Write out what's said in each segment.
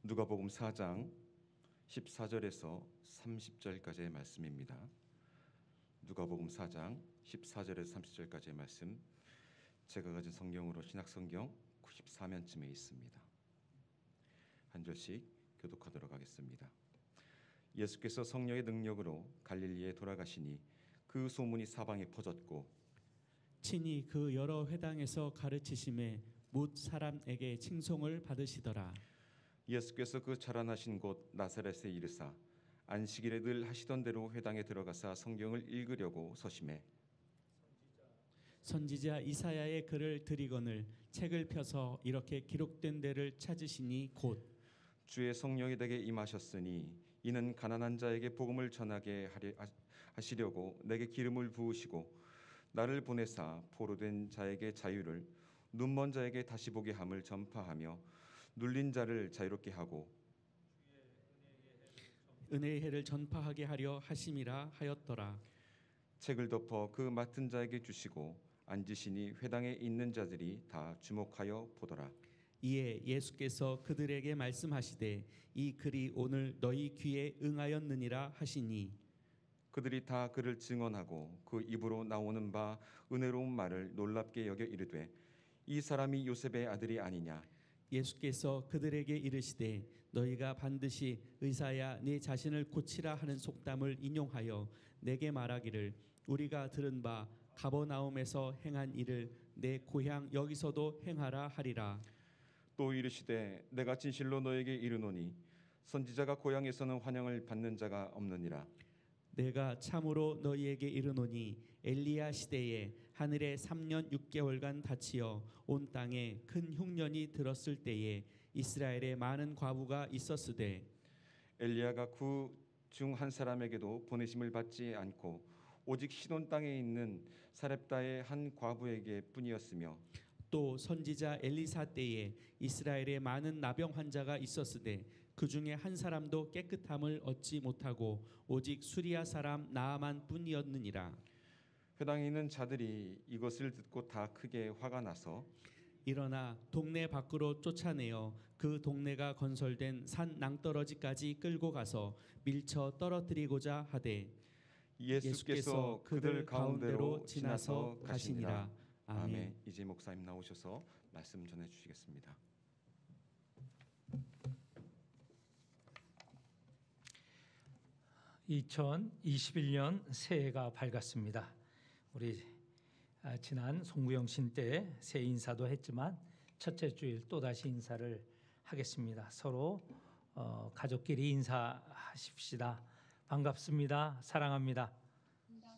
누가복음 4장 14절에서 30절까지의 말씀입니다. 누가복음 4장 14절에서 30절까지의 말씀, 제가 가진 성경으로 신약성경 94면쯤에 있습니다. 한 절씩 교독하도록 하겠습니다. 예수께서 성령의 능력으로 갈릴리에 돌아가시니 그 소문이 사방에 퍼졌고 친히 그 여러 회당에서 가르치심에 뭇 사람에게 칭송을 받으시더라. 예수께서 그 자라나신 곳 나사렛에 이르사 안식일에 늘 하시던 대로 회당에 들어가사 성경을 읽으려고 서심해 선지자 이사야의 글을 들이거늘 책을 펴서 이렇게 기록된 데를 찾으시니 곧 주의 성령이 내게 임하셨으니 이는 가난한 자에게 복음을 전하게 하시려고 내게 기름을 부으시고 나를 보내사 포로된 자에게 자유를, 눈먼 자에게 다시 보게 함을 전파하며 눌린 자를 자유롭게 하고 은혜의 해를 전파하게 하려 하심이라 하였더라. 책을 덮어 그 맡은 자에게 주시고 앉으시니 회당에 있는 자들이 다 주목하여 보더라. 이에 예수께서 그들에게 말씀하시되 이 글이 오늘 너희 귀에 응하였느니라 하시니 그들이 다 그를 증언하고 그 입으로 나오는 바 은혜로운 말을 놀랍게 여겨 이르되 이 사람이 요셉의 아들이 아니냐. 예수께서 그들에게 이르시되 너희가 반드시 의사야 네 자신을 고치라 하는 속담을 인용하여 내게 말하기를 우리가 들은 바 가버나움에서 행한 일을 내 고향 여기서도 행하라 하리라. 또 이르시되 내가 진실로 너에게 이르노니 선지자가 고향에서는 환영을 받는 자가 없느니라. 내가 참으로 너희에게 이르노니 엘리야 시대에 하늘에 3년 6개월간 닫히어 온 땅에 큰 흉년이 들었을 때에 이스라엘에 많은 과부가 있었으되 엘리야가 그 중 한 사람에게도 보내심을 받지 않고 오직 시돈 땅에 있는 사렙다의 한 과부에게 뿐이었으며 또 선지자 엘리사 때에 이스라엘에 많은 나병 환자가 있었으되 그 중에 한 사람도 깨끗함을 얻지 못하고 오직 수리아 사람 나아만 뿐이었느니라. 회당에 있는 자들이 이것을 듣고 다 크게 화가 나서 일어나 동네 밖으로 쫓아내어 그 동네가 건설된 산 낭떠러지까지 끌고 가서 밀쳐 떨어뜨리고자 하되 예수께서 그들 가운데로 지나서 가시니라. 아멘. 이제 목사님 나오셔서 말씀 전해 주시겠습니다. (2021년) 새해가 밝았습니다. 우리 지난 송구영신 때 새해 인사도 했지만 첫째 주일 또다시 인사를 하겠습니다. 서로 가족끼리 인사하십시다. 반갑습니다. 사랑합니다.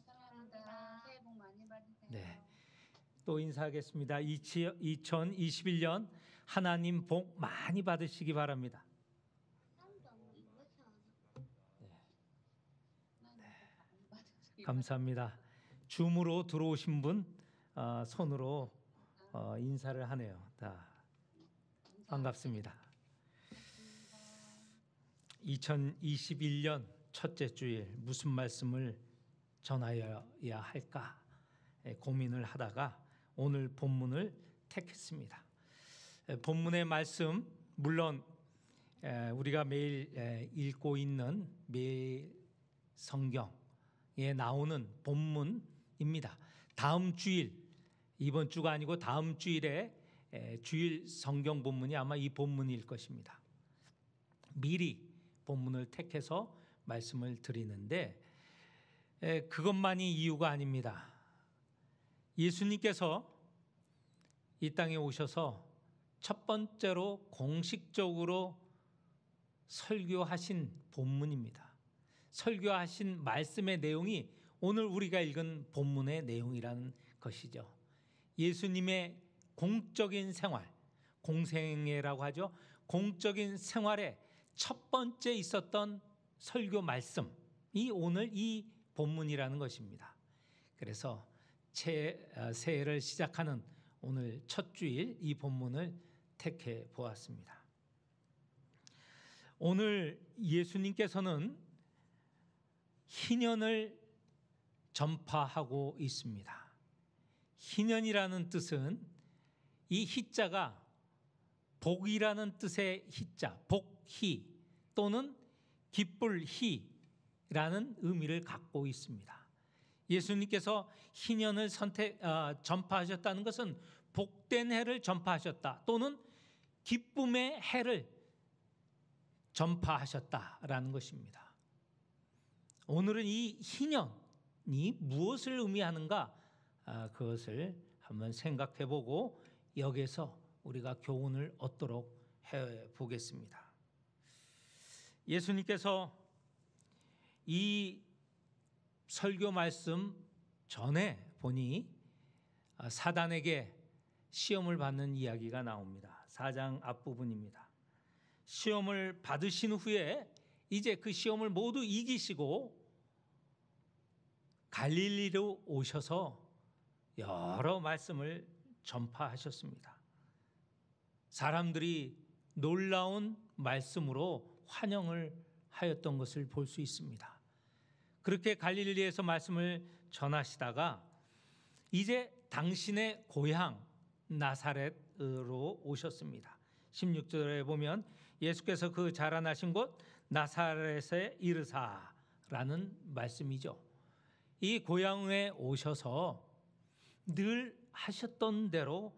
사랑합니다. 새해 복 많이 받으세요. 네. 또 인사하겠습니다. 2021년 하나님 복 많이 받으시기 바랍니다. 네. 감사합니다. 줌으로 들어오신 분 손으로 인사를 하네요. 다 반갑습니다. 2021년 첫째 주일 무슨 말씀을 전하여야 할까 고민을 하다가 오늘 본문을 택했습니다. 본문의 말씀, 물론 우리가 매일 읽고 있는 매일 성경에 나오는 본문입니다. 다음 주일, 이번 주가 아니고 다음 주일에 주일 성경 본문이 아마 이 본문일 것입니다. 미리 본문을 택해서 말씀을 드리는데 그것만이 이유가 아닙니다. 예수님께서 이 땅에 오셔서 첫 번째로 공식적으로 설교하신 본문입니다. 설교하신 말씀의 내용이 오늘 우리가 읽은 본문의 내용이라는 것이죠. 예수님의 공적인 생활, 공생애라고 하죠. 공적인 생활에 첫 번째 있었던 설교 말씀이 오늘 이 본문이라는 것입니다. 그래서 새해를 시작하는 오늘 첫 주일 이 본문을 택해 보았습니다. 오늘 예수님께서는 희년을 전파하고 있습니다. 희년이라는 뜻은 이 희자가 복이라는 뜻의 희자, 복희 또는 기쁠 희라는 의미를 갖고 있습니다. 예수님께서 희년을 전파하셨다는 것은 복된 해를 전파하셨다 또는 기쁨의 해를 전파하셨다라는 것입니다. 오늘은 이 희년이 무엇을 의미하는가 그것을 한번 생각해 보고 여기서 우리가 교훈을 얻도록 해보겠습니다. 예수님께서 이 설교 말씀 전에 보니 사단에게 시험을 받는 이야기가 나옵니다. 4장 앞부분입니다. 시험을 받으신 후에 이제 그 시험을 모두 이기시고 갈릴리로 오셔서 여러 말씀을 전파하셨습니다. 사람들이 놀라운 말씀으로 환영을 하였던 것을 볼 수 있습니다. 그렇게 갈릴리에서 말씀을 전하시다가 이제 당신의 고향 나사렛으로 오셨습니다. 16절에 보면 예수께서 그 자라나신 곳 나사렛에 이르사라는 말씀이죠. 이 고향에 오셔서 늘 하셨던 대로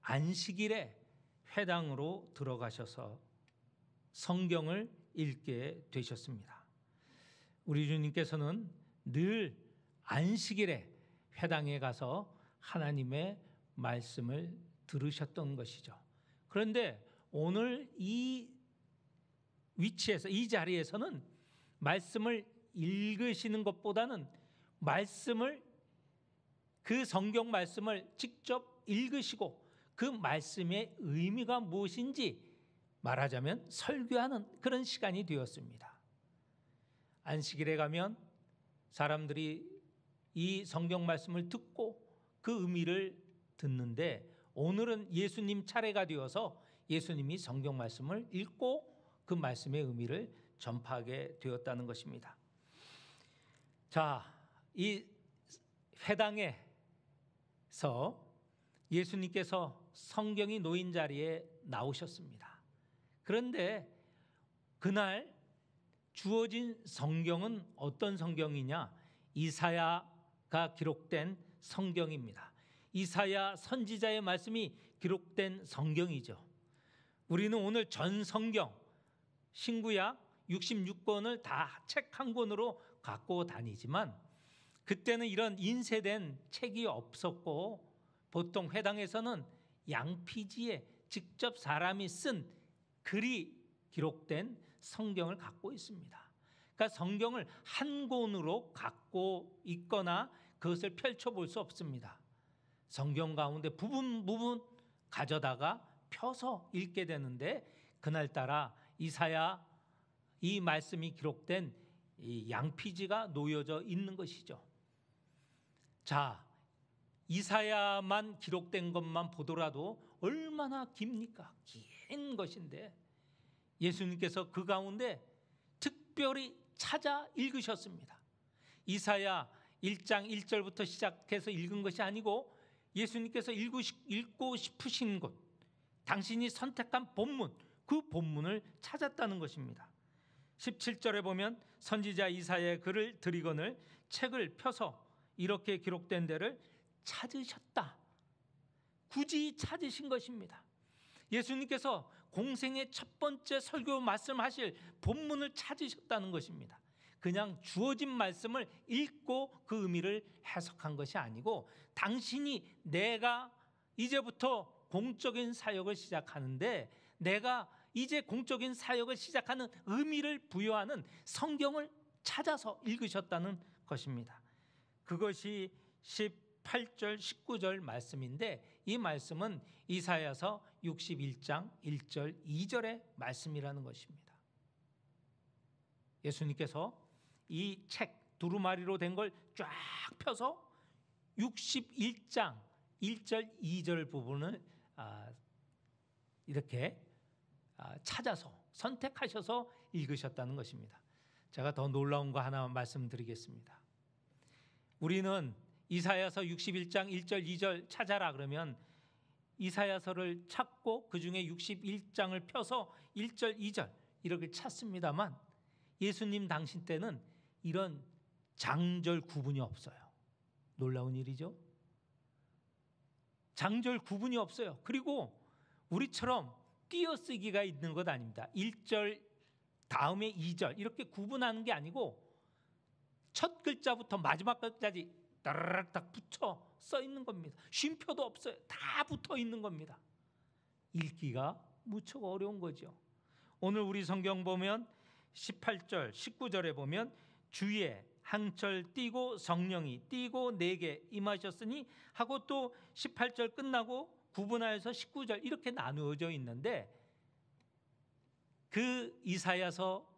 안식일에 회당으로 들어가셔서 성경을 읽게 되셨습니다. 우리 주님께서는 늘 안식일에 회당에 가서 하나님의 말씀을 들으셨던 것이죠. 그런데 오늘 이 위치에서 이 자리에서는 말씀을 읽으시는 것보다는 그 성경 말씀을 직접 읽으시고 그 말씀의 의미가 무엇인지 말하자면 설교하는 그런 시간이 되었습니다. 안식일에 가면 사람들이 이 성경 말씀을 듣고 그 의미를 듣는데 오늘은 예수님 차례가 되어서 예수님이 성경 말씀을 읽고 그 말씀의 의미를 전파하게 되었다는 것입니다. 자, 이 회당에서 예수님께서 성경이 놓인 자리에 나오셨습니다. 그런데 그날 주어진 성경은 어떤 성경이냐? 이사야가 기록된 성경입니다. 이사야 선지자의 말씀이 기록된 성경이죠. 우리는 오늘 전 성경 신구약 66권을 다 책 한 권으로 갖고 다니지만 그때는 이런 인쇄된 책이 없었고 보통 회당에서는 양피지에 직접 사람이 쓴 글이 기록된 성경을 갖고 있습니다. 그러니까 성경을 한 권으로 갖고 있거나 그것을 펼쳐볼 수 없습니다. 성경 가운데 부분 가져다가 펴서 읽게 되는데 그날따라 이사야 이 말씀이 기록된 이 양피지가 놓여져 있는 것이죠. 자, 이사야만 기록된 것만 보더라도 얼마나 깁니까? 긴 것인데 예수님께서 그 가운데 특별히 찾아 읽으셨습니다. 이사야 1장 1절부터 시작해서 읽은 것이 아니고 예수님께서 읽고 싶으신 곳, 당신이 선택한 본문, 그 본문을 찾았다는 것입니다. 17절에 보면 선지자 이사야의 글을 드리거늘 책을 펴서 이렇게 기록된 데를 찾으셨다. 굳이 찾으신 것입니다. 예수님께서 공생의 첫 번째 설교 말씀하실 본문을 찾으셨다는 것입니다. 그냥 주어진 말씀을 읽고 그 의미를 해석한 것이 아니고 당신이 내가 이제부터 공적인 사역을 시작하는데 내가 이제 공적인 사역을 시작하는 의미를 부여하는 성경을 찾아서 읽으셨다는 것입니다. 그것이 18절 19절 말씀인데 이 말씀은 이사야서 61장 1절 2절의 말씀이라는 것입니다. 예수님께서 이 책 두루마리로 된 걸 쫙 펴서 61장 1절 2절 부분을 이렇게 찾아서 선택하셔서 읽으셨다는 것입니다. 제가 더 놀라운 거 하나 말씀드리겠습니다. 우리는 이사야서 61장 1절 2절 찾아라 그러면 이사야서를 찾고 그중에 61장을 펴서 1절, 2절 이렇게 찾습니다만 예수님 당신 때는 이런 장절 구분이 없어요. 놀라운 일이죠. 장절 구분이 없어요. 그리고 우리처럼 띄어쓰기가 있는 것 아닙니다. 1절 다음에 2절 이렇게 구분하는 게 아니고 첫 글자부터 마지막 글자까지 따라락 딱 붙여 써 있는 겁니다. 쉼표도 없어요. 다 붙어 있는 겁니다. 읽기가 무척 어려운 거죠. 오늘 우리 성경 보면 18절, 19절에 보면 주의 항철 띄고 성령이 띄고 내게 임하셨으니 하고 또 18절 끝나고 구분하여서 19절 이렇게 나누어져 있는데 그 이사야서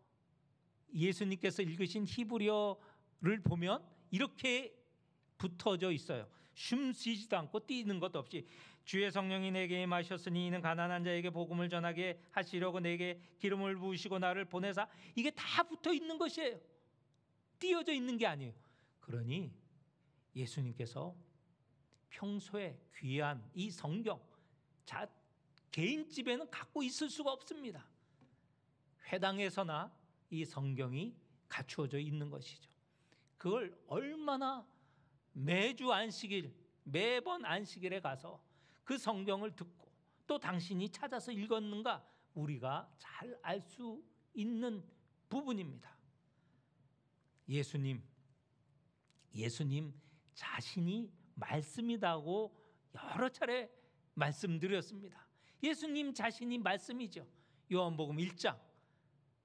예수님께서 읽으신 히브리어를 보면 이렇게 붙어져 있어요. 숨 쉬지도 않고 뛰는 것도 없이 주의 성령이 내게 임하셨으니 이는 가난한 자에게 복음을 전하게 하시려고 내게 기름을 부으시고 나를 보내사 이게 다 붙어 있는 것이에요. 띄어져 있는 게 아니에요. 그러니 예수님께서 평소에 귀한 이 성경 개인 집에는 갖고 있을 수가 없습니다. 회당에서나 이 성경이 갖추어져 있는 것이죠. 그걸 얼마나 매주 안식일, 매번 안식일에 가서 그 성경을 듣고 또 당신이 찾아서 읽었는가 우리가 잘 알 수 있는 부분입니다. 예수님 자신이 말씀이라고 여러 차례 말씀드렸습니다. 예수님 자신이 말씀이죠. 요한복음 1장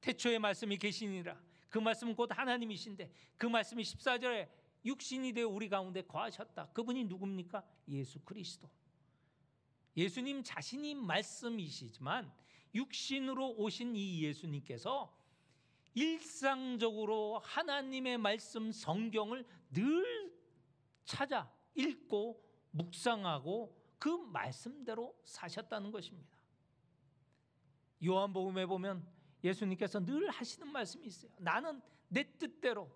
태초에 말씀이 계시니라 그 말씀은 곧 하나님이신데 그 말씀이 14절에 육신이 되어 우리 가운데 거하셨다. 그분이 누굽니까? 예수 그리스도. 예수님 자신이 말씀이시지만 육신으로 오신 이 예수님께서 일상적으로 하나님의 말씀 성경을 늘 찾아 읽고 묵상하고 그 말씀대로 사셨다는 것입니다. 요한복음에 보면 예수님께서 늘 하시는 말씀이 있어요. 나는 내 뜻대로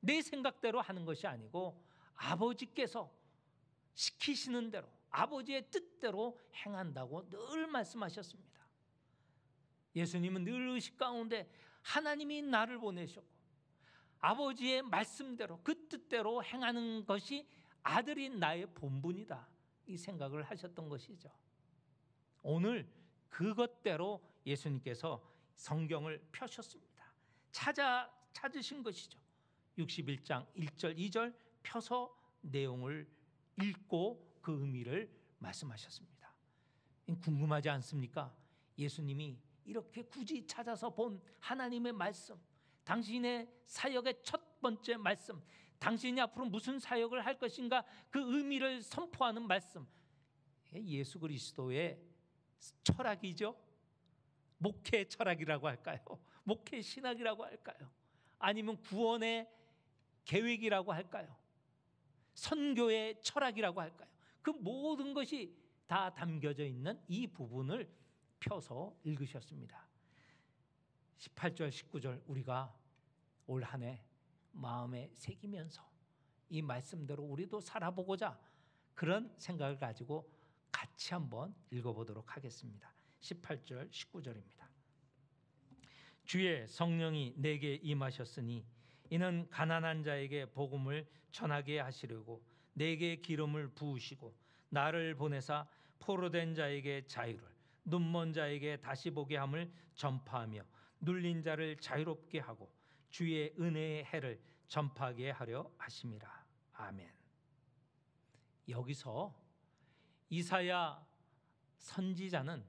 내 생각대로 하는 것이 아니고 아버지께서 시키시는 대로 아버지의 뜻대로 행한다고 늘 말씀하셨습니다. 예수님은 늘 의식 가운데 하나님이 나를 보내셨고 아버지의 말씀대로 그 뜻대로 행하는 것이 아들인 나의 본분이다 이 생각을 하셨던 것이죠. 오늘 그것대로 예수님께서 성경을 펴셨습니다. 찾으신 것이죠. 61장 1절 2절 펴서 내용을 읽고 그 의미를 말씀하셨습니다. 궁금하지 않습니까? 예수님이 이렇게 굳이 찾아서 본 하나님의 말씀, 당신의 사역의 첫 번째 말씀, 당신이 앞으로 무슨 사역을 할 것인가 그 의미를 선포하는 말씀, 예수 그리스도의 철학이죠. 목회 철학이라고 할까요? 목회 신학이라고 할까요? 아니면 구원의 계획이라고 할까요? 선교의 철학이라고 할까요? 그 모든 것이 다 담겨져 있는 이 부분을 펴서 읽으셨습니다. 18절 19절 우리가 올 한 해 마음에 새기면서 이 말씀대로 우리도 살아보고자 그런 생각을 가지고 같이 한번 읽어보도록 하겠습니다. 18절 19절입니다. 주의 성령이 내게 임하셨으니 이는 가난한 자에게 복음을 전하게 하시려고 내게 기름을 부으시고 나를 보내사 포로된 자에게 자유를 눈먼 자에게 다시 보게 함을 전파하며 눌린 자를 자유롭게 하고 주의 은혜의 해를 전파하게 하려 하심이라. 아멘. 여기서 이사야 선지자는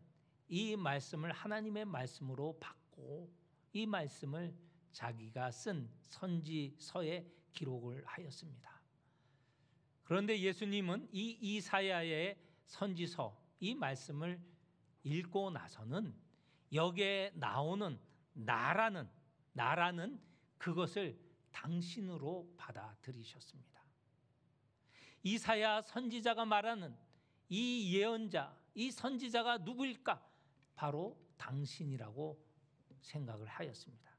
이 말씀을 하나님의 말씀으로 받고 이 말씀을 자기가 쓴 선지서에 기록을 하였습니다. 그런데 예수님은 이 이사야의 선지서 이 말씀을 읽고 나서는 여기에 나오는 나라는 그것을 당신으로 받아들이셨습니다. 이사야 선지자가 말하는 이 예언자, 이 선지자가 누구일까? 바로 당신이라고 생각을 하였습니다.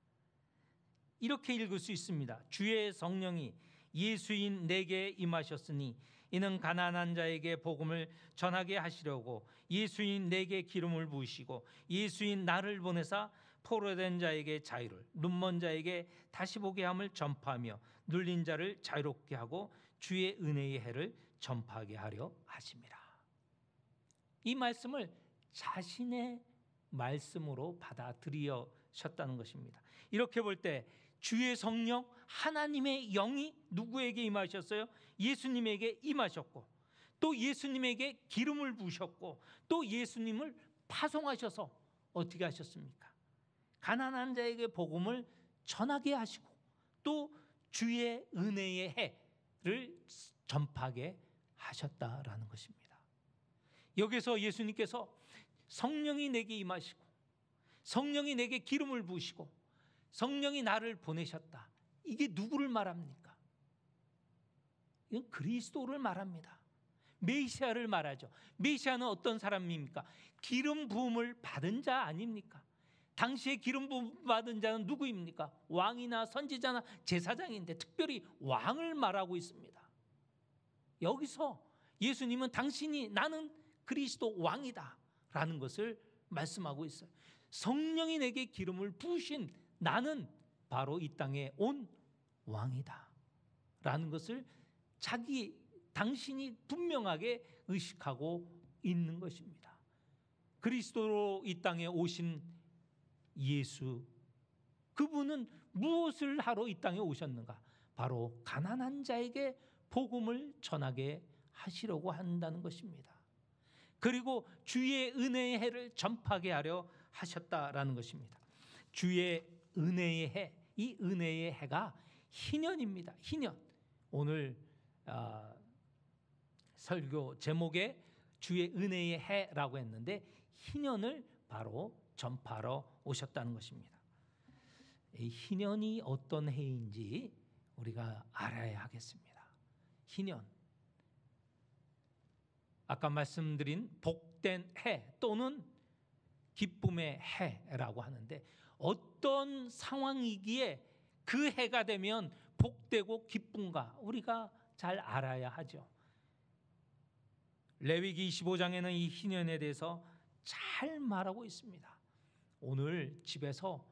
이렇게 읽을 수 있습니다. 주의 성령이 예수인 내게 임하셨으니 이는 가난한 자에게 복음을 전하게 하시려고 예수인 내게 기름을 부으시고 예수인 나를 보내사 포로된 자에게 자유를, 눈먼 자에게 다시 보게 함을 전파하며 눌린 자를 자유롭게 하고 주의 은혜의 해를 전파하게 하려 하심이라. 이 말씀을 자신의 말씀으로 받아들이셨다는 것입니다. 이렇게 볼 때 주의 성령, 하나님의 영이 누구에게 임하셨어요? 예수님에게 임하셨고, 또 예수님에게 기름을 부으셨고, 또 예수님을 파송하셔서 어떻게 하셨습니까? 가난한 자에게 복음을 전하게 하시고, 또 주의 은혜의 해를 전파하게 하셨다라는 것입니다. 여기서 예수님께서 성령이 내게 임하시고, 성령이 내게 기름을 부으시고, 성령이 나를 보내셨다. 이게 누구를 말합니까? 이건 그리스도를 말합니다. 메시아를 말하죠. 메시아는 어떤 사람입니까? 기름 부음을 받은 자 아닙니까? 당시에 기름 부음 받은 자는 누구입니까? 왕이나 선지자나 제사장인데 특별히 왕을 말하고 있습니다. 여기서 예수님은 당신이 나는 그리스도 왕이다 라는 것을 말씀하고 있어요. 성령이 내게 기름을 부으신 나는 바로 이 땅에 온 왕이다 라는 것을 당신이 분명하게 의식하고 있는 것입니다. 그리스도로 이 땅에 오신 예수, 그분은 무엇을 하러 이 땅에 오셨는가? 바로 가난한 자에게 복음을 전하게 하시려고 한다는 것입니다. 그리고 주의 은혜의 해를 전파하게 하려 하셨다라는 것입니다. 주의 은혜의 해, 이 은혜의 해가 희년입니다. 희년. 오늘 설교 제목에 주의 은혜의 해라고 했는데 희년을 바로 전파하러 오셨다는 것입니다. 이 희년이 어떤 해인지 우리가 알아야 하겠습니다. 희년. 아까 말씀드린 복된 해 또는 기쁨의 해라고 하는데 어떤 상황이기에 그 해가 되면 복되고 기쁜가 우리가 잘 알아야 하죠. 레위기 25장에는 이 희년에 대해서 잘 말하고 있습니다. 오늘 집에서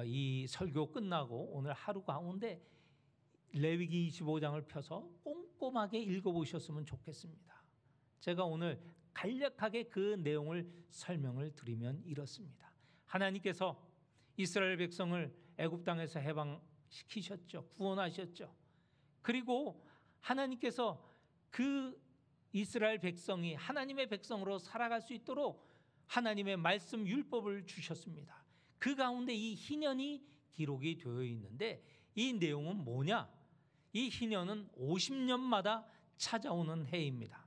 이 설교 끝나고 오늘 하루 가운데 레위기 25장을 펴서 꼼꼼하게 읽어보셨으면 좋겠습니다. 제가 오늘 간략하게 그 내용을 설명을 드리면 이렇습니다. 하나님께서 이스라엘 백성을 애굽 땅에서 해방시키셨죠. 구원하셨죠. 그리고 하나님께서 그 이스라엘 백성이 하나님의 백성으로 살아갈 수 있도록 하나님의 말씀 율법을 주셨습니다. 그 가운데 이 희년이 기록이 되어 있는데 이 내용은 뭐냐? 이 희년은 50년마다 찾아오는 해입니다.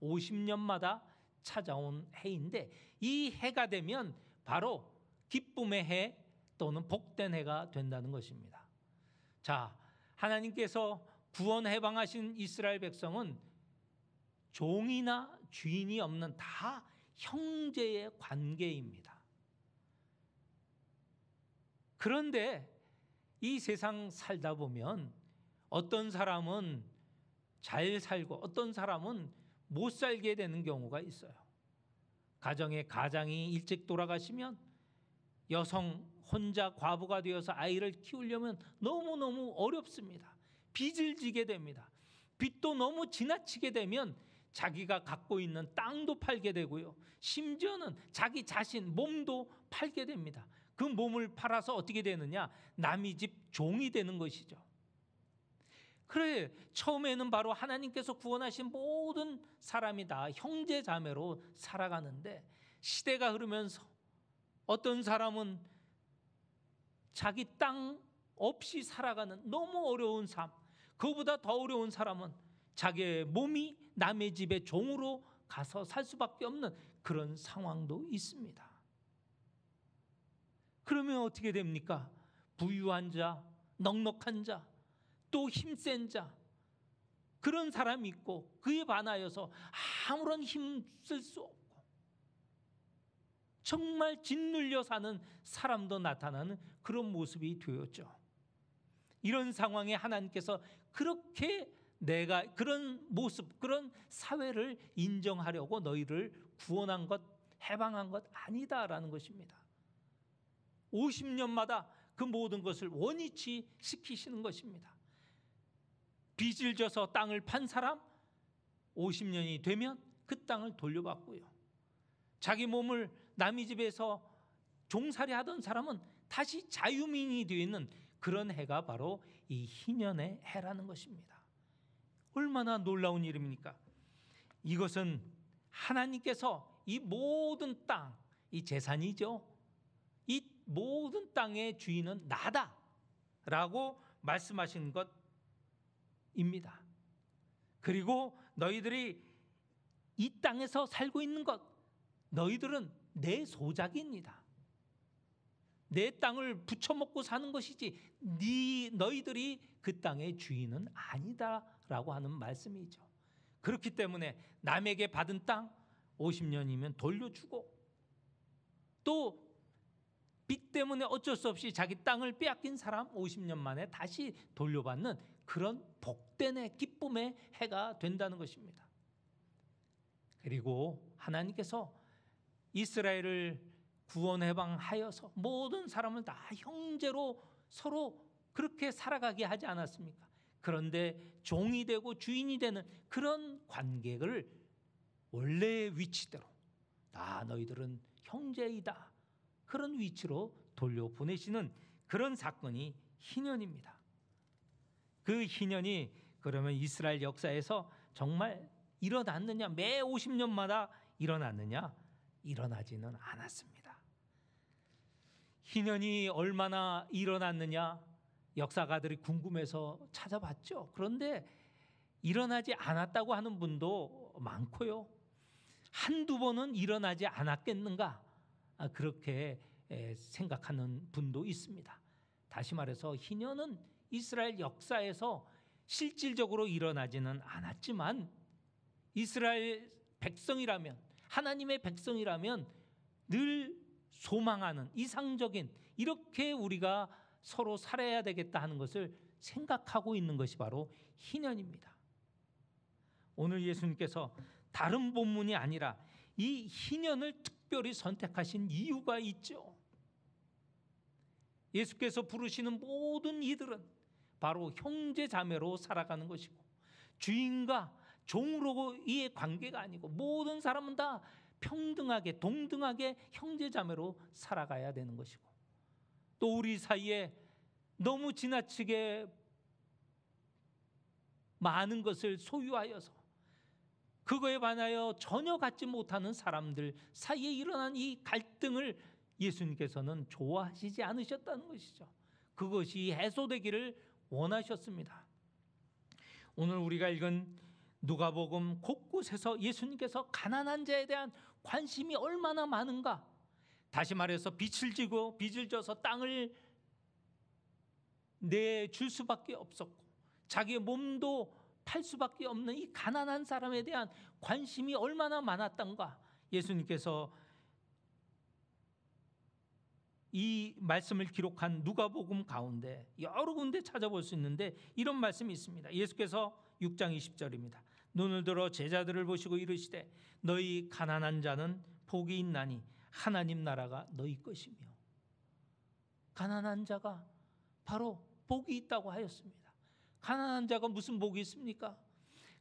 50년마다 찾아온 해인데 이 해가 되면 바로 기쁨의 해 또는 복된 해가 된다는 것입니다. 자, 하나님께서 구원 해방하신 이스라엘 백성은 종이나 주인이 없는 다 형제의 관계입니다. 그런데 이 세상 살다 보면 어떤 사람은 잘 살고 어떤 사람은 못 살게 되는 경우가 있어요. 가정의 가장이 일찍 돌아가시면 여성 혼자 과부가 되어서 아이를 키우려면 너무너무 어렵습니다. 빚을 지게 됩니다. 빚도 너무 지나치게 되면 자기가 갖고 있는 땅도 팔게 되고요. 심지어는 자기 자신 몸도 팔게 됩니다. 그 몸을 팔아서 어떻게 되느냐? 남의 집 종이 되는 것이죠. 그래, 처음에는 바로 하나님께서 구원하신 모든 사람이 다 형제 자매로 살아가는데 시대가 흐르면서 어떤 사람은 자기 땅 없이 살아가는 너무 어려운 삶, 그보다 더 어려운 사람은 자기의 몸이 남의 집의 종으로 가서 살 수밖에 없는 그런 상황도 있습니다. 그러면 어떻게 됩니까? 부유한 자, 넉넉한 자, 또 힘센 자, 그런 사람이 있고 그에 반하여서 아무런 힘 쓸 수 없고 정말 짓눌려 사는 사람도 나타나는 그런 모습이 되었죠. 이런 상황에 하나님께서 그렇게 내가 그런 모습, 그런 사회를 인정하려고 너희를 구원한 것, 해방한 것 아니다라는 것입니다. 50년마다 그 모든 것을 원위치 시키시는 것입니다. 빚을 져서 땅을 판 사람 50년이 되면 그 땅을 돌려받고요. 자기 몸을 남의 집에서 종살이 하던 사람은 다시 자유민이 되어 있는 그런 해가 바로 이 희년의 해라는 것입니다. 얼마나 놀라운 일입니까? 이것은 하나님께서 이 모든 땅, 이 재산이죠. 이 모든 땅의 주인은 나다라고 말씀하신 것입니다. 그리고 너희들이 이 땅에서 살고 있는 것, 너희들은 내 소작입니다. 내 땅을 부쳐먹고 사는 것이지 너희들이 그 땅의 주인은 아니다라고 하는 말씀이죠. 그렇기 때문에 남에게 받은 땅 50년이면 돌려주고, 또 빚 때문에 어쩔 수 없이 자기 땅을 빼앗긴 사람 50년 만에 다시 돌려받는 그런 복된의 기쁨의 해가 된다는 것입니다. 그리고 하나님께서 이스라엘을 구원 해방하여서 모든 사람을 다 형제로 서로 그렇게 살아가게 하지 않았습니까? 그런데 종이 되고 주인이 되는 그런 관계를 원래의 위치대로 다 너희들은 형제이다, 그런 위치로 돌려보내시는 그런 사건이 희년입니다. 그 희년이 그러면 이스라엘 역사에서 정말 일어났느냐, 매 50년마다 일어났느냐? 일어나지는 않았습니다. 희년이 얼마나 일어났느냐 역사가들이 궁금해서 찾아봤죠. 그런데 일어나지 않았다고 하는 분도 많고요. 한두 번은 일어나지 않았겠는가, 그렇게 생각하는 분도 있습니다. 다시 말해서 희년은 이스라엘 역사에서 실질적으로 일어나지는 않았지만 이스라엘 백성이라면, 하나님의 백성이라면 늘 소망하는 이상적인, 이렇게 우리가 서로 살아야 되겠다 하는 것을 생각하고 있는 것이 바로 희년입니다. 오늘 예수님께서 다른 본문이 아니라 이 희년을 특별히 선택하신 이유가 있죠. 예수께서 부르시는 모든 이들은 바로 형제 자매로 살아가는 것이고, 주인과 종으로의 관계가 아니고 모든 사람은 다 평등하게 동등하게 형제 자매로 살아가야 되는 것이고, 또 우리 사이에 너무 지나치게 많은 것을 소유하여서 그거에 반하여 전혀 갖지 못하는 사람들 사이에 일어난 이 갈등을 예수님께서는 좋아하시지 않으셨다는 것이죠. 그것이 해소되기를 원하셨습니다. 오늘 우리가 읽은 누가복음 곳곳에서 예수님께서 가난한 자에 대한 관심이 얼마나 많은가, 다시 말해서 빚을 지고 빚을 져서 땅을 내줄 수밖에 없었고 자기의 몸도 팔 수밖에 없는 이 가난한 사람에 대한 관심이 얼마나 많았던가, 예수님께서 이 말씀을 기록한 누가복음 가운데 여러 군데 찾아볼 수 있는데 이런 말씀이 있습니다. 예수께서 6장 20절입니다. 눈을 들어 제자들을 보시고 이르시되 너희 가난한 자는 복이 있나니 하나님 나라가 너희 것이며. 가난한 자가 바로 복이 있다고 하였습니다. 가난한 자가 무슨 복이 있습니까?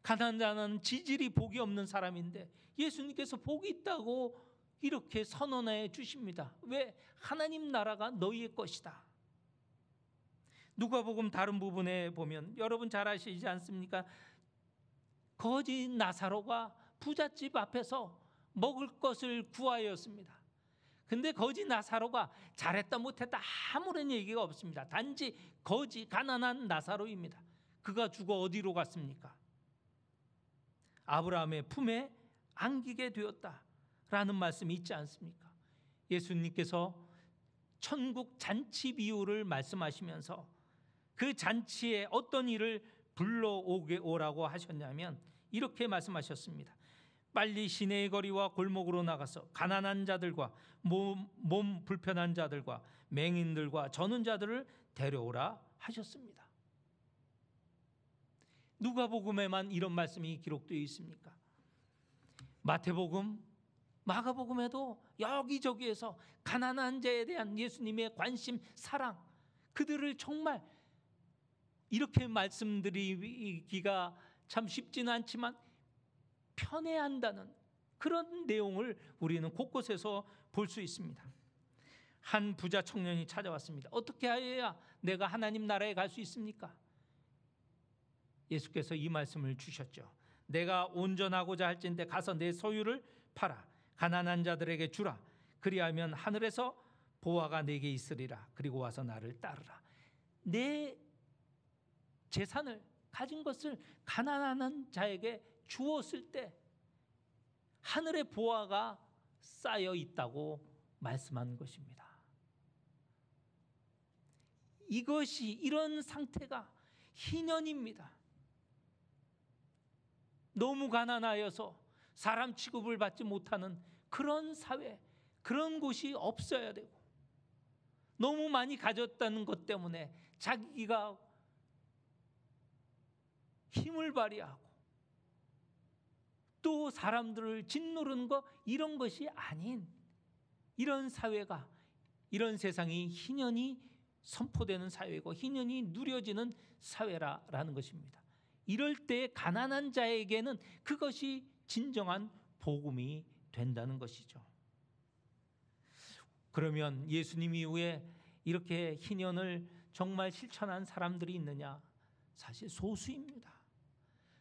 가난한 자는 지질이 복이 없는 사람인데 예수님께서 복이 있다고 이렇게 선언해 주십니다. 왜? 하나님 나라가 너희의 것이다. 누가복음 다른 부분에 보면 여러분 잘 아시지 않습니까? 거지 나사로가 부잣집 앞에서 먹을 것을 구하였습니다. 근데 거지 나사로가 잘했다 못했다 아무런 얘기가 없습니다. 단지 거지 가난한 나사로입니다. 그가 죽어 어디로 갔습니까? 아브라함의 품에 안기게 되었다라는 말씀이 있지 않습니까? 예수님께서 천국 잔치 비유를 말씀하시면서 그 잔치에 어떤 일을 불러오게 오라고 하셨냐면 이렇게 말씀하셨습니다. 빨리 시내의 거리와 골목으로 나가서 가난한 자들과 몸 불편한 자들과 맹인들과 저는 자들을 데려오라 하셨습니다. 누가복음에만 이런 말씀이 기록되어 있습니까? 마태복음, 마가복음에도 여기저기에서 가난한 자에 대한 예수님의 관심, 사랑, 그들을 정말 이렇게 말씀드리기가 참 쉽지는 않지만 편애한다는 그런 내용을 우리는 곳곳에서 볼 수 있습니다. 한 부자 청년이 찾아왔습니다. 어떻게 하여야 내가 하나님 나라에 갈 수 있습니까? 예수께서 이 말씀을 주셨죠. 내가 온전하고자 할진대 가서 내 소유를 팔아 가난한 자들에게 주라. 그리하면 하늘에서 보화가 내게 있으리라. 그리고 와서 나를 따르라. 내 재산을 가진 것을 가난한 자에게 주었을 때 하늘의 보화가 쌓여 있다고 말씀한 것입니다. 이런 상태가 희년입니다. 너무 가난하여서 사람 취급을 받지 못하는 그런 사회, 그런 곳이 없어야 되고, 너무 많이 가졌다는 것 때문에 자기가 힘을 발휘하고 또 사람들을 짓누르는 거, 이런 것이 아닌 이런 사회가, 이런 세상이 희년이 선포되는 사회고 희년이 누려지는 사회라는 것입니다. 이럴 때 가난한 자에게는 그것이 진정한 복음이 된다는 것이죠. 그러면 예수님 이후에 이렇게 희년을 정말 실천한 사람들이 있느냐? 사실 소수입니다.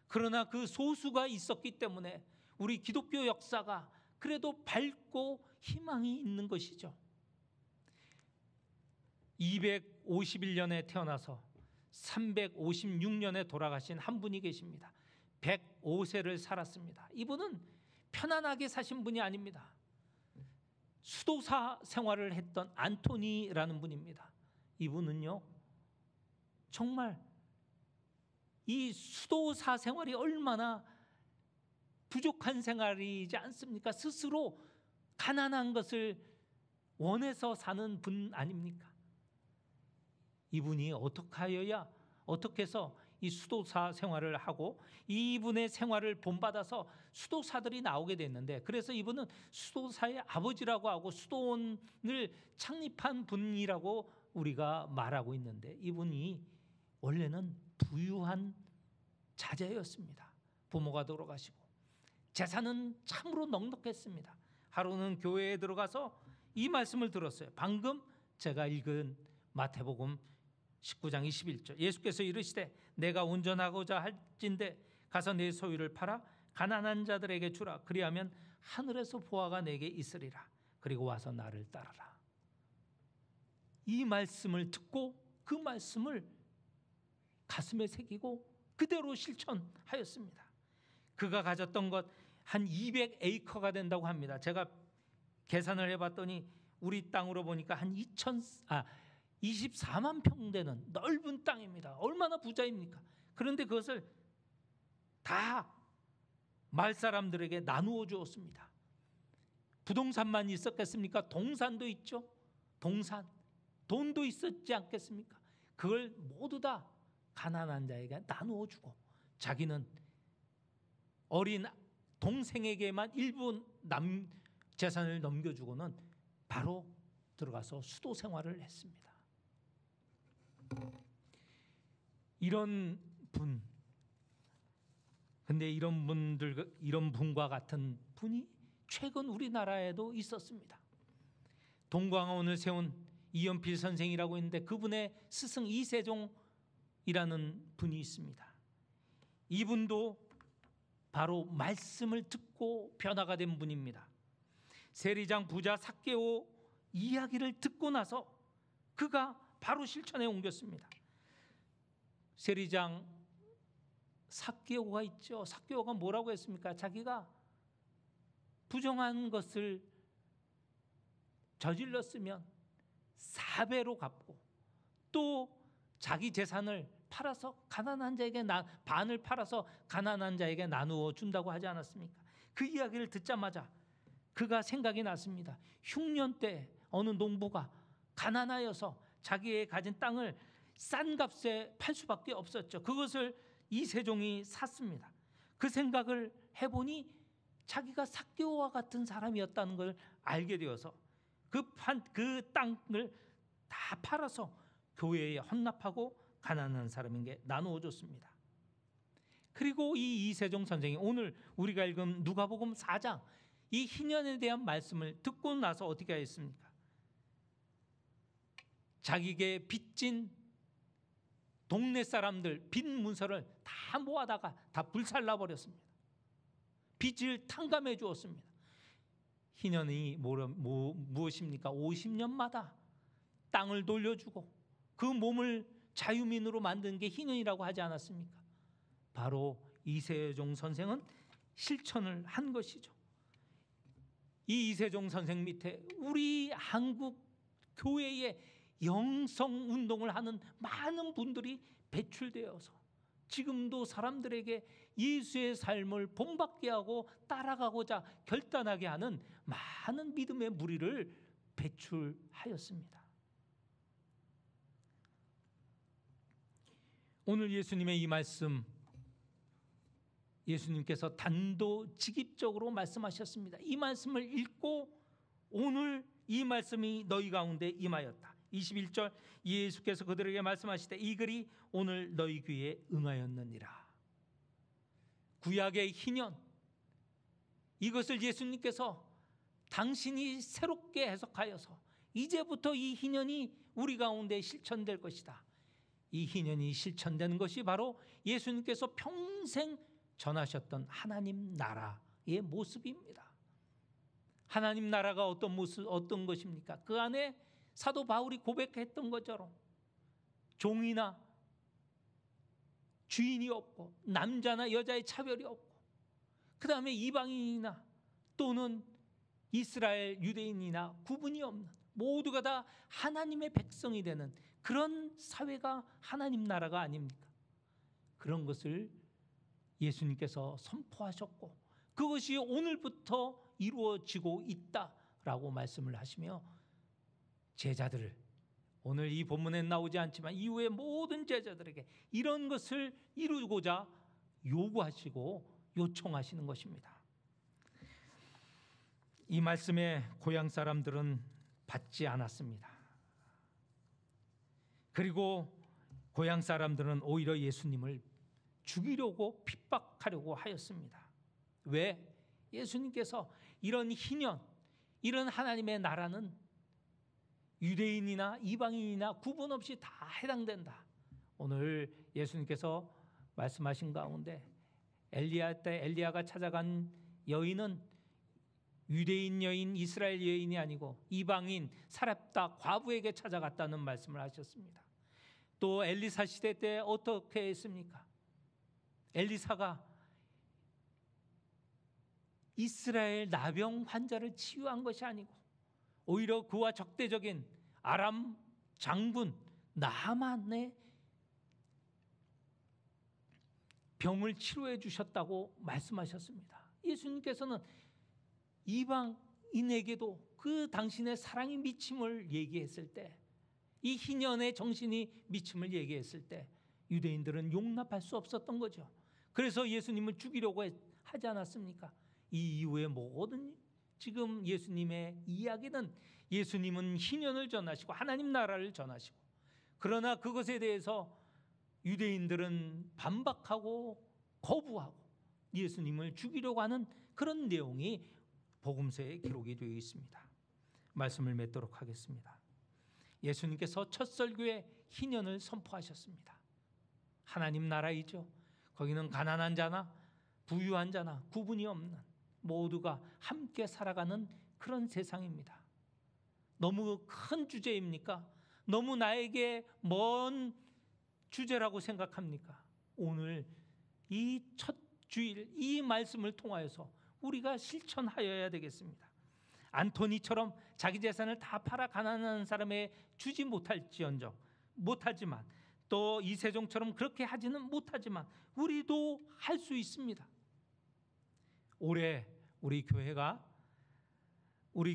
그러나 그 소수가 있었기 때문에 우리 기독교 역사가 그래도 밝고 희망이 있는 것이죠. 251년에 태어나서 356년에 돌아가신 한 분이 계십니다. 105세를 살았습니다. 이분은 편안하게 사신 분이 아닙니다. 수도사 생활을 했던 안토니라는 분입니다. 이분은요, 정말 이 수도사 생활이 얼마나 부족한 생활이지 않습니까? 스스로 가난한 것을 원해서 사는 분 아닙니까? 이분이 어떻게 해서 이 수도사 생활을 하고 이분의 생활을 본받아서 수도사들이 나오게 됐는데, 그래서 이분은 수도사의 아버지라고 하고 수도원을 창립한 분이라고 우리가 말하고 있는데, 이분이 원래는 부유한 자제였습니다. 부모가 돌아가시고 재산은 참으로 넉넉했습니다. 하루는 교회에 들어가서 이 말씀을 들었어요. 방금 제가 읽은 마태복음 19장 21절. 예수께서 이르시되 내가 온전하고자 할진대 가서 내 소유를 팔아 가난한 자들에게 주라. 그리하면 하늘에서 보화가 내게 있으리라. 그리고 와서 나를 따르라. 이 말씀을 듣고 그 말씀을 가슴에 새기고 그대로 실천하였습니다. 그가 가졌던 것 한 200에이커가 된다고 합니다. 제가 계산을 해봤더니 우리 땅으로 보니까 한 24만 평 되는 넓은 땅입니다. 얼마나 부자입니까? 그런데 그것을 다 마을 사람들에게 나누어 주었습니다. 부동산만 있었겠습니까? 동산도 있죠. 동산, 돈도 있었지 않겠습니까? 그걸 모두 다 가난한 자에게 나누어 주고 자기는 어린 동생에게만 일부 재산을 넘겨주고는 바로 들어가서 수도 생활을 했습니다. 이런 분, 근데 이런 분과 같은 분이 최근 우리나라에도 있었습니다. 동광원을 세운 이연필 선생이라고 있는데 그분의 스승 이세종이라는 분이 있습니다. 이분도 바로 말씀을 듣고 변화가 된 분입니다. 세리장 부자 삭개오 이야기를 듣고 나서 그가 바로 실천에 옮겼습니다. 세리장 삭개오가 있죠. 삭개오가 뭐라고 했습니까? 자기가 부정한 것을 저질렀으면 4배로 갚고 또 자기 재산을 팔아서 가난한 자에게 반을 팔아서 가난한 자에게 나누어 준다고 하지 않았습니까? 그 이야기를 듣자마자 그가 생각이 났습니다. 흉년 때 어느 농부가 가난하여서 자기의 가진 땅을 싼 값에 팔 수밖에 없었죠. 그것을 이세종이 샀습니다. 그 생각을 해보니 자기가 삭개오와 같은 사람이었다는 걸 알게 되어서 그 땅을 다 팔아서 교회에 헌납하고 가난한 사람에게 나누어 줬습니다. 그리고 이 이세종 선생이 오늘 우리가 읽은 누가복음 4장 이 희년에 대한 말씀을 듣고 나서 어떻게 했습니까? 자기에게 빚진 동네 사람들 빚 문서를 다 모아다가 다 불살라 버렸습니다. 빚을 탕감해 주었습니다. 희년이 무엇입니까? 50년마다 땅을 돌려주고 그 몸을 자유민으로 만든 게 희년이라고 하지 않았습니까? 바로 이세종 선생은 실천을 한 것이죠. 이 이세종 선생 밑에 우리 한국 교회에 영성 운동을 하는 많은 분들이 배출되어서 지금도 사람들에게 예수의 삶을 본받게 하고 따라가고자 결단하게 하는 많은 믿음의 무리를 배출하였습니다. 오늘 예수님의 이 말씀, 예수님께서 단도직입적으로 말씀하셨습니다. 이 말씀을 읽고 오늘 이 말씀이 너희 가운데 임하였다. 21절 예수께서 그들에게 말씀하시되 이 글이 오늘 너희 귀에 응하였느니라. 구약의 희년, 이것을 예수님께서 당신이 새롭게 해석하여서 이제부터 이 희년이 우리 가운데 실천될 것이다. 이 희년이 실천되는 것이 바로 예수님께서 평생 전하셨던 하나님 나라의 모습입니다. 하나님 나라가 어떤 모습, 어떤 것입니까? 그 안에 사도 바울이 고백했던 것처럼 종이나 주인이 없고 남자나 여자의 차별이 없고 그 다음에 이방인이나 또는 이스라엘 유대인이나 구분이 없는 모두가 다 하나님의 백성이 되는 그런 사회가 하나님 나라가 아닙니까? 그런 것을 예수님께서 선포하셨고 그것이 오늘부터 이루어지고 있다라고 말씀을 하시며 제자들을 오늘 이 본문에 나오지 않지만 이후에 모든 제자들에게 이런 것을 이루고자 요구하시고 요청하시는 것입니다. 이 말씀에 고향 사람들은 받지 않았습니다. 그리고 고향 사람들은 오히려 예수님을 죽이려고 핍박하려고 하였습니다. 왜? 예수님께서 이런 희년, 이런 하나님의 나라는 유대인이나 이방인이나 구분 없이 다 해당된다. 오늘 예수님께서 말씀하신 가운데 엘리야 때 엘리야가 찾아간 여인은 유대인 여인, 이스라엘 여인이 아니고 이방인 사렙다 과부에게 찾아갔다는 말씀을 하셨습니다. 또 엘리사 시대 때 어떻게 했습니까? 엘리사가 이스라엘 나병 환자를 치유한 것이 아니고 오히려 그와 적대적인 아람 장군 나만의 병을 치료해 주셨다고 말씀하셨습니다. 예수님께서는 이방인에게도 그 당신의 사랑이 미침을 얘기했을 때, 이 희년의 정신이 미침을 얘기했을 때 유대인들은 용납할 수 없었던 거죠. 그래서 예수님을 죽이려고 하지 않았습니까? 이 이후에 모든 지금 예수님의 이야기는 예수님은 희년을 전하시고 하나님 나라를 전하시고, 그러나 그것에 대해서 유대인들은 반박하고 거부하고 예수님을 죽이려고 하는 그런 내용이 복음서에 기록이 되어 있습니다. 말씀을 맺도록 하겠습니다. 예수님께서 첫 설교에 희년을 선포하셨습니다. 하나님 나라이죠. 거기는 가난한 자나 부유한 자나 구분이 없는 모두가 함께 살아가는 그런 세상입니다. 너무 큰 주제입니까? 너무 나에게 먼 주제라고 생각합니까? 오늘 이 첫 주일 이 말씀을 통하여서 우리가 실천하여야 되겠습니다. 안토니처럼 자기 재산을 다 팔아 가난한 사람에 주지 못하지만 또 이세종처럼 그렇게 하지는 못하지만 우리도 할 수 있습니다. 올해 우리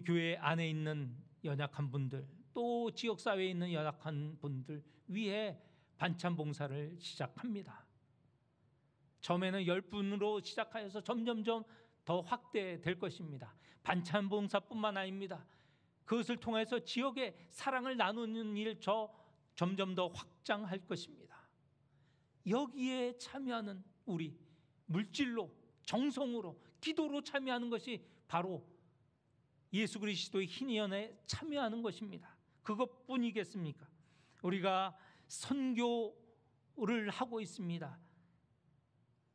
교회 안에 있는 연약한 분들, 또 지역사회에 있는 연약한 분들 위해 반찬 봉사를 시작합니다. 처음에는 10분으로 시작하여서 점점점 더 확대될 것입니다. 반찬 봉사뿐만 아닙니다. 그것을 통해서 지역의 사랑을 나누는 일 점점 더 확장할 것입니다. 여기에 참여하는 우리, 물질로, 정성으로, 기도로 참여하는 것이 바로 예수 그리스도의 희년에 참여하는 것입니다. 그것뿐이겠습니까? 우리가 선교를 하고 있습니다.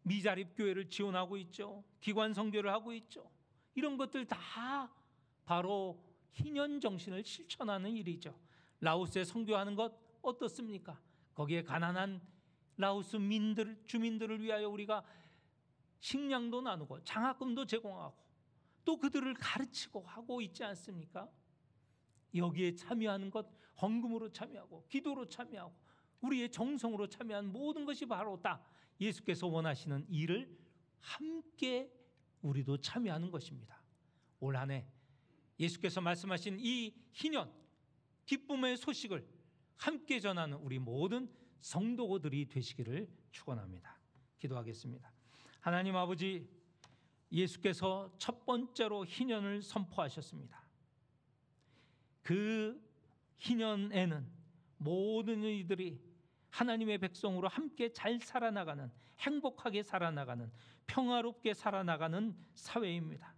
미자립 교회를 지원하고 있죠. 기관 선교를 하고 있죠. 이런 것들 다 바로 희년 정신을 실천하는 일이죠. 라오스에 선교하는 것 어떻습니까? 거기에 가난한 라오스 주민들을 위하여 우리가 식량도 나누고 장학금도 제공하고 또 그들을 가르치고 하고 있지 않습니까? 여기에 참여하는 것, 헌금으로 참여하고 기도로 참여하고 우리의 정성으로 참여한 모든 것이 바로 다 예수께서 원하시는 일을 함께 우리도 참여하는 것입니다. 올 한 해 예수께서 말씀하신 이 희년, 기쁨의 소식을 함께 전하는 우리 모든 성도들이 되시기를 축원합니다. 기도하겠습니다. 하나님 아버지, 예수께서 첫 번째로 희년을 선포하셨습니다. 그 희년에는 모든 이들이 하나님의 백성으로 함께 잘 살아나가는, 행복하게 살아나가는, 평화롭게 살아나가는 사회입니다.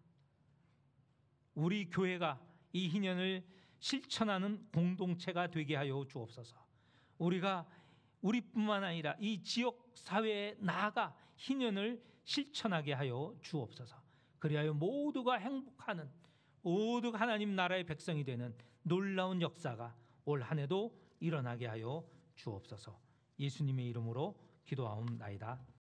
우리 교회가 이 희년을 실천하는 공동체가 되게 하여 주옵소서. 우리뿐만 아니라 이 지역 사회에 나아가 희년을 실천하게 하여 주옵소서. 그리하여 모두가 행복하는, 모두가 하나님 나라의 백성이 되는 놀라운 역사가 올 한 해도 일어나게 하여 주옵소서. 예수님의 이름으로 기도하옵나이다.